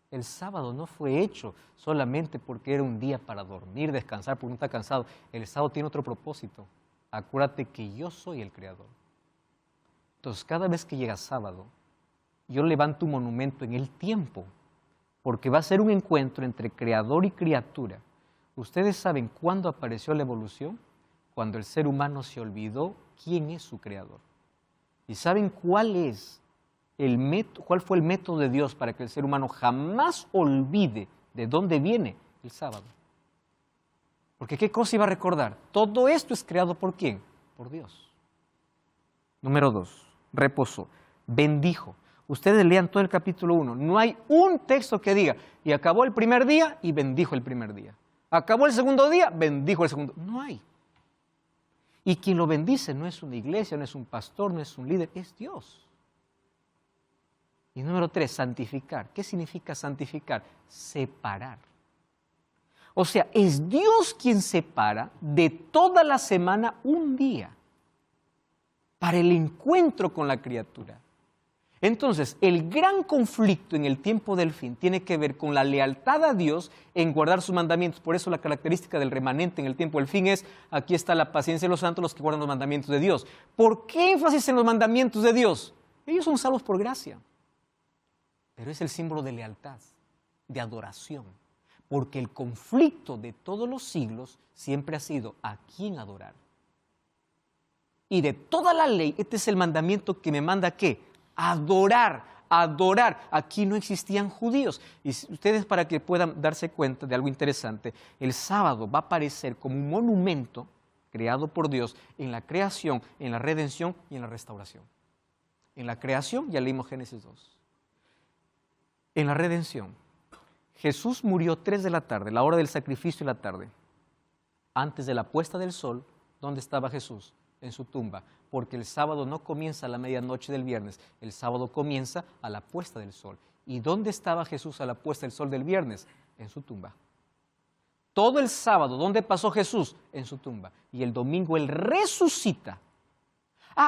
El sábado no fue hecho solamente porque era un día para dormir, descansar, porque no está cansado. El sábado tiene otro propósito. Acuérdate que yo soy el creador. Entonces, cada vez que llega sábado, yo levanto un monumento en el tiempo, porque va a ser un encuentro entre creador y criatura. ¿Ustedes saben cuándo apareció la evolución? Cuando el ser humano se olvidó quién es su creador. ¿Y saben cuál fue el método de Dios para que el ser humano jamás olvide de dónde viene? El sábado. Porque ¿qué cosa iba a recordar? Todo esto es creado ¿por quién? Por Dios. Número 2, reposó, bendijo. Ustedes lean todo el capítulo 1. No hay un texto que diga, y acabó el primer día y bendijo el primer día. Acabó el segundo día, bendijo el segundo. No hay. Y quien lo bendice no es una iglesia, no es un pastor, no es un líder, es Dios. Y número 3, santificar. ¿Qué significa santificar? Separar. O sea, es Dios quien separa de toda la semana un día para el encuentro con la criatura. Entonces, el gran conflicto en el tiempo del fin tiene que ver con la lealtad a Dios en guardar sus mandamientos. Por eso la característica del remanente en el tiempo del fin es, aquí está la paciencia de los santos, los que guardan los mandamientos de Dios. ¿Por qué énfasis en los mandamientos de Dios? Ellos son salvos por gracia. Pero es el símbolo de lealtad, de adoración. Porque el conflicto de todos los siglos siempre ha sido ¿a quién adorar? Y de toda la ley, este es el mandamiento que me manda ¿qué? Adorar, adorar. Aquí no existían judíos. Y ustedes, para que puedan darse cuenta de algo interesante, el sábado va a aparecer como un monumento creado por Dios en la creación, en la redención y en la restauración. En la creación ya leímos Génesis 2. En la redención, Jesús murió 3 de la tarde, la hora del sacrificio de la tarde. Antes de la puesta del sol, ¿dónde estaba Jesús? En su tumba, porque el sábado no comienza a la medianoche del viernes, el sábado comienza a la puesta del sol. ¿Y dónde estaba Jesús a la puesta del sol del viernes? En su tumba. Todo el sábado, ¿dónde pasó Jesús? En su tumba. Y el domingo Él resucita.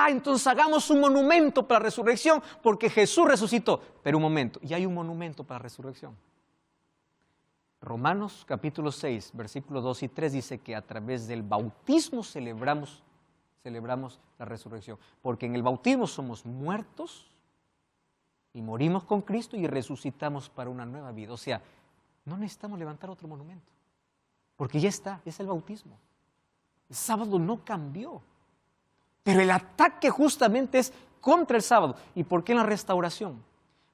Entonces hagamos un monumento para la resurrección, porque Jesús resucitó. Pero un momento, y hay un monumento para la resurrección. Romanos capítulo 6, versículos 2 y 3 dice que a través del bautismo celebramos la resurrección, porque en el bautismo somos muertos y morimos con Cristo y resucitamos para una nueva vida. O sea, no necesitamos levantar otro monumento, porque ya está, es el bautismo. El sábado no cambió, pero el ataque justamente es contra el sábado. ¿Y por qué en la restauración?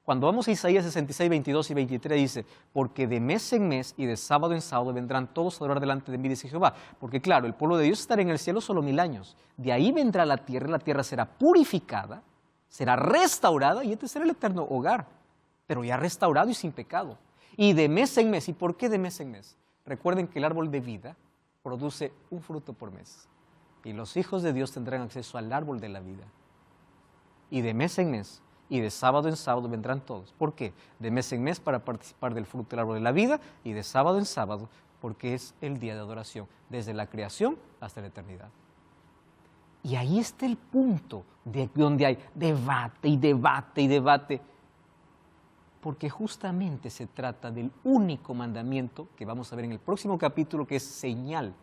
Cuando vamos a Isaías 66, 22 y 23 dice, porque de mes en mes y de sábado en sábado vendrán todos a adorar delante de mí, dice Jehová. Porque claro, el pueblo de Dios estará en el cielo solo 1000 años. De ahí vendrá la tierra será purificada, será restaurada y este será el eterno hogar. Pero ya restaurado y sin pecado. Y de mes en mes. ¿Y por qué de mes en mes? Recuerden que el árbol de vida produce un fruto por mes. Y los hijos de Dios tendrán acceso al árbol de la vida. Y de mes en mes, y de sábado en sábado vendrán todos. ¿Por qué? De mes en mes para participar del fruto del árbol de la vida, y de sábado en sábado porque es el día de adoración, desde la creación hasta la eternidad. Y ahí está el punto de donde hay debate y debate y debate, porque justamente se trata del único mandamiento que vamos a ver en el próximo capítulo, que es señal,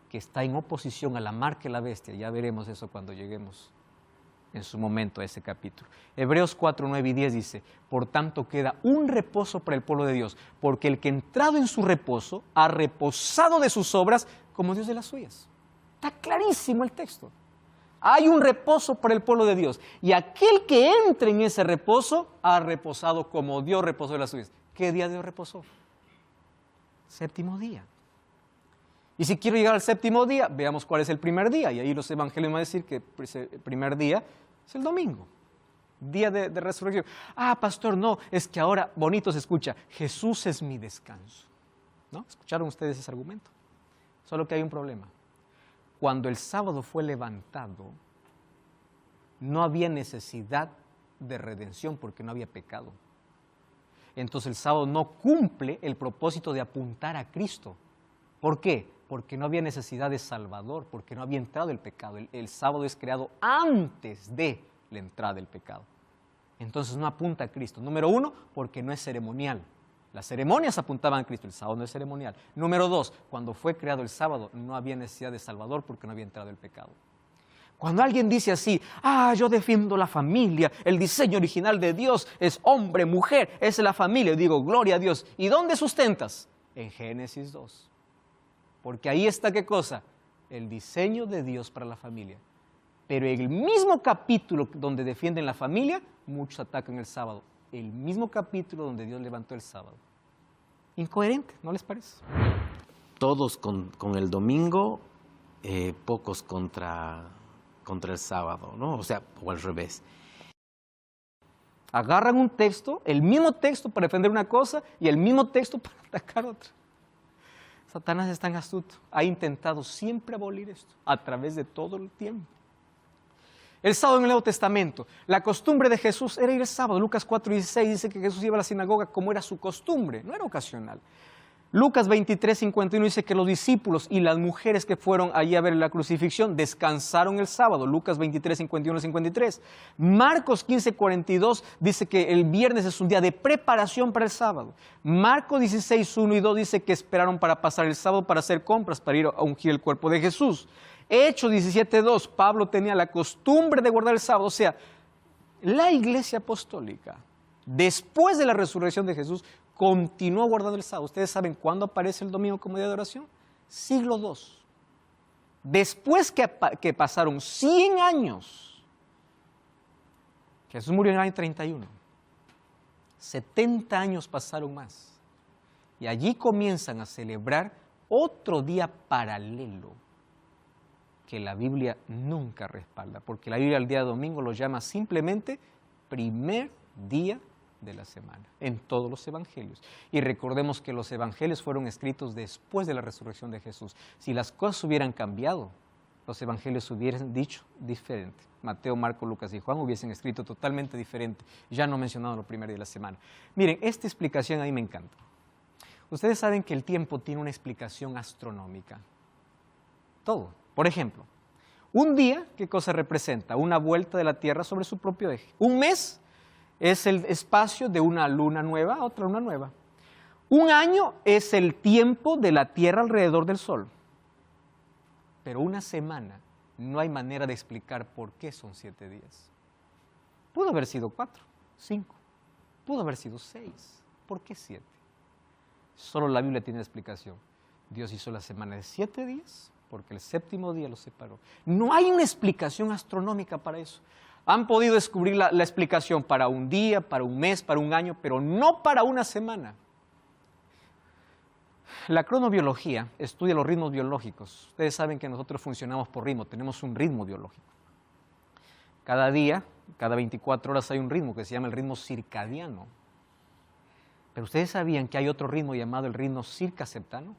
que está en oposición a la marca de la bestia. Ya veremos eso cuando lleguemos en su momento a ese capítulo. Hebreos 4, 9 y 10 dice: por tanto queda un reposo para el pueblo de Dios, porque el que entrado en su reposo ha reposado de sus obras como Dios de las suyas. Está clarísimo el texto. Hay un reposo para el pueblo de Dios, y aquel que entre en ese reposo ha reposado como Dios reposó de las suyas. ¿Qué día Dios reposó? Séptimo día. Y si quiero llegar al séptimo día, veamos cuál es el primer día, y ahí los evangelios van a decir que el primer día es el domingo, día de resurrección. Ah, pastor, no, es que ahora bonito se escucha, Jesús es mi descanso. ¿No? ¿Escucharon ustedes ese argumento? Solo que hay un problema. Cuando el sábado fue levantado, no había necesidad de redención porque no había pecado. Entonces el sábado no cumple el propósito de apuntar a Cristo. ¿Por qué? Porque no había necesidad de Salvador, porque no había entrado el pecado. El sábado es creado antes de la entrada del pecado. Entonces no apunta a Cristo. Número uno, porque no es ceremonial. Las ceremonias apuntaban a Cristo, el sábado no es ceremonial. Número dos, cuando fue creado el sábado no había necesidad de Salvador porque no había entrado el pecado. Cuando alguien dice así, yo defiendo la familia, el diseño original de Dios es hombre, mujer, es la familia, yo digo, gloria a Dios. ¿Y dónde sustentas? En Génesis 2. Porque ahí está, ¿qué cosa? El diseño de Dios para la familia. Pero en el mismo capítulo donde defienden la familia, muchos atacan el sábado. El mismo capítulo donde Dios levantó el sábado. Incoherente, ¿no les parece? Todos con el domingo, pocos contra el sábado, ¿no? O sea, o al revés. Agarran un texto, el mismo texto para defender una cosa y el mismo texto para atacar otra. Satanás es tan astuto, ha intentado siempre abolir esto a través de todo el tiempo. El sábado en el Nuevo Testamento, la costumbre de Jesús era ir el sábado. Lucas 4:16 dice que Jesús iba a la sinagoga como era su costumbre, no era ocasional. Lucas 23:51 dice que los discípulos y las mujeres que fueron allí a ver la crucifixión descansaron el sábado. Lucas 23:51-53. Marcos 15:42 dice que el viernes es un día de preparación para el sábado. Marcos 16:1 y 2 dice que esperaron para pasar el sábado para hacer compras, para ir a ungir el cuerpo de Jesús. Hechos 17:2, Pablo tenía la costumbre de guardar el sábado. O sea, la iglesia apostólica, después de la resurrección de Jesús, continuó guardando el sábado. ¿Ustedes saben cuándo aparece el domingo como día de oración? Siglo II. Después que pasaron 100 años, Jesús murió en el año 31. 70 años pasaron más. Y allí comienzan a celebrar otro día paralelo que la Biblia nunca respalda, porque la Biblia el día domingo lo llama simplemente primer día de la semana, en todos los evangelios. Y recordemos que los evangelios fueron escritos después de la resurrección de Jesús. Si las cosas hubieran cambiado, los evangelios hubieran dicho diferente. Mateo, Marcos, Lucas y Juan hubiesen escrito totalmente diferente, ya no mencionado el primer día de la semana. Miren, esta explicación a mí me encanta. Ustedes saben que el tiempo tiene una explicación astronómica. Todo. Por ejemplo, un día, ¿qué cosa representa? Una vuelta de la Tierra sobre su propio eje. Un mes es el espacio de una luna nueva a otra luna nueva. Un año es el tiempo de la Tierra alrededor del Sol. Pero una semana no hay manera de explicar por qué son 7 días. Pudo haber sido 4, 5, pudo haber sido 6. ¿Por qué 7? Solo la Biblia tiene explicación. Dios hizo la semana de 7 días porque el séptimo día lo separó. No hay una explicación astronómica para eso. Han podido descubrir la explicación para un día, para un mes, para un año, pero no para una semana. La cronobiología estudia los ritmos biológicos. Ustedes saben que nosotros funcionamos por ritmo, tenemos un ritmo biológico. Cada día, cada 24 horas hay un ritmo que se llama el ritmo circadiano. Pero ustedes sabían que hay otro ritmo llamado el ritmo circaseptano.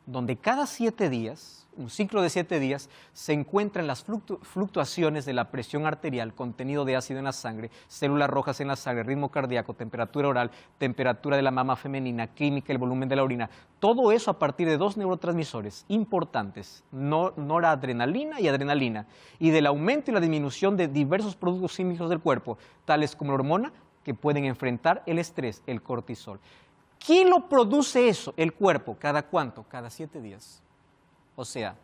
donde cada 7 días, un ciclo de 7 días, se encuentran las fluctuaciones de la presión arterial, contenido de ácido en la sangre, células rojas en la sangre, ritmo cardíaco, temperatura oral, temperatura de la mama femenina, química, el volumen de la orina. Todo eso a partir de 2 neurotransmisores importantes, noradrenalina y adrenalina, y del aumento y la disminución de diversos productos químicos del cuerpo, tales como la hormona, que pueden enfrentar el estrés, el cortisol. ¿Quién lo produce eso? El cuerpo. ¿Cada cuánto? Cada 7 días. O sea,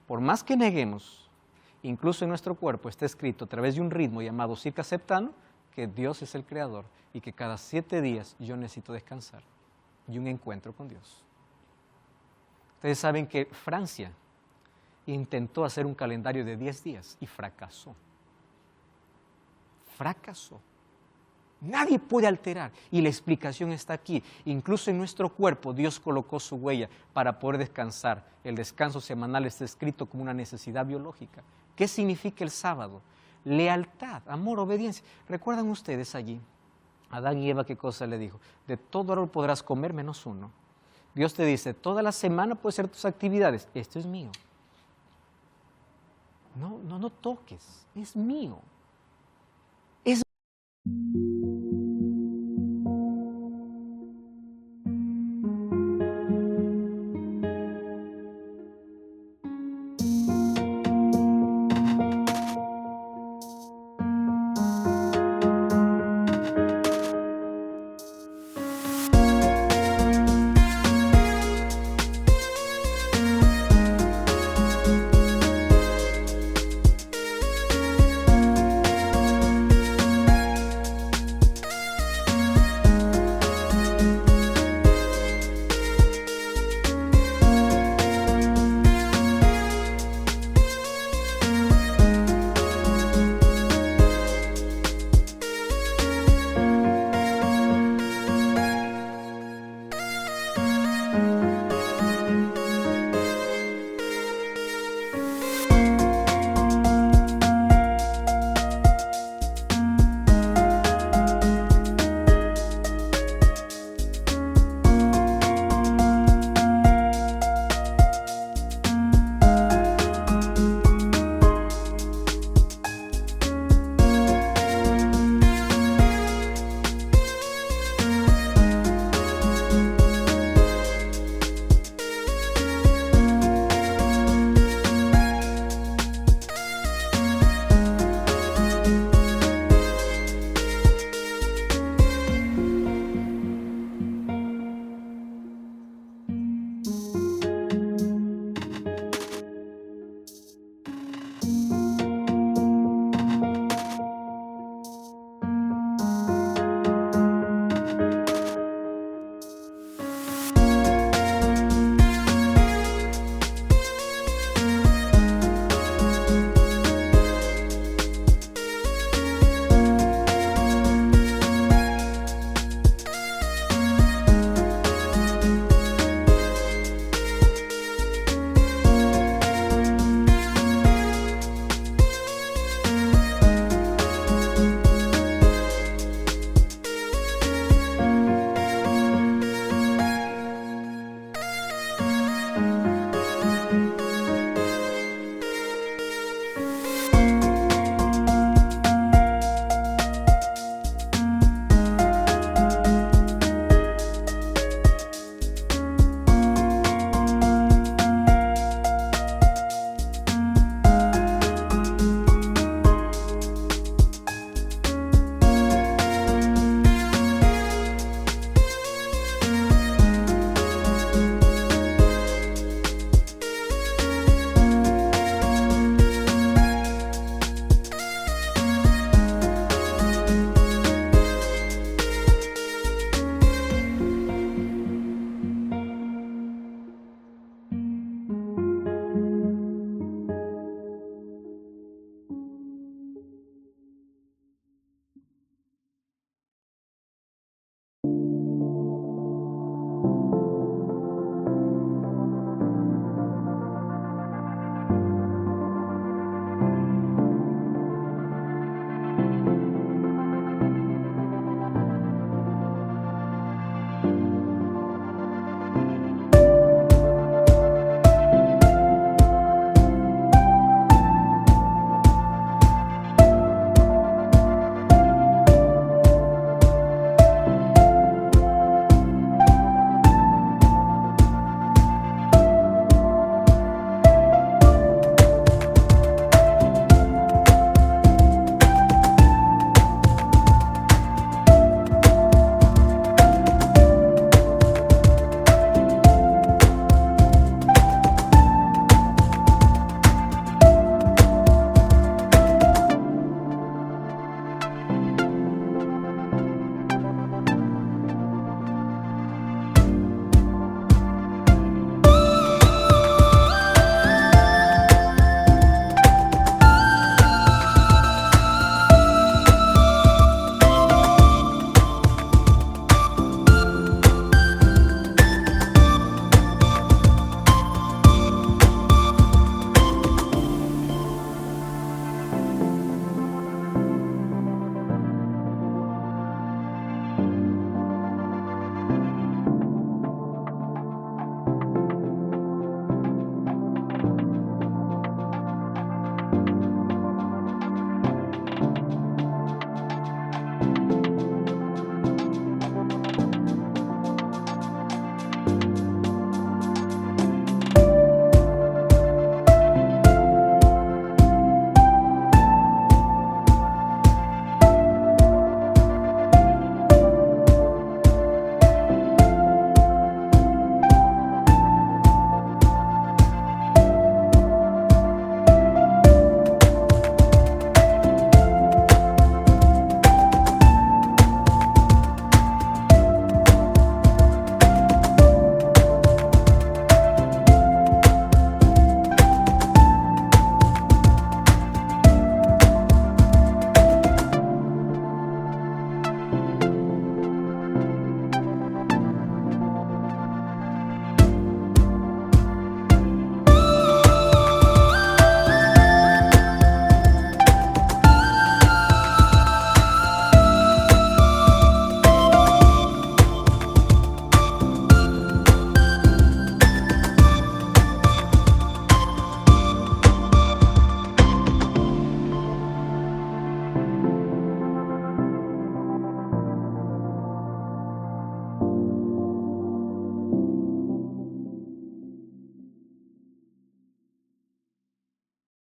por más que neguemos, incluso en nuestro cuerpo está escrito a través de un ritmo llamado circaseptano que Dios es el creador y que cada 7 días yo necesito descansar y un encuentro con Dios. Ustedes saben que Francia intentó hacer un calendario de 10 días y fracasó. Fracasó. Nadie puede alterar y la explicación está aquí. Incluso en nuestro cuerpo Dios colocó su huella para poder descansar. El descanso semanal está escrito como una necesidad biológica. ¿Qué significa el sábado? Lealtad, amor, obediencia. ¿Recuerdan ustedes allí? Adán y Eva, ¿qué cosa le dijo? De todo árbol podrás comer menos uno. Dios te dice, toda la semana puedes hacer tus actividades. Esto es mío. No toques, es mío.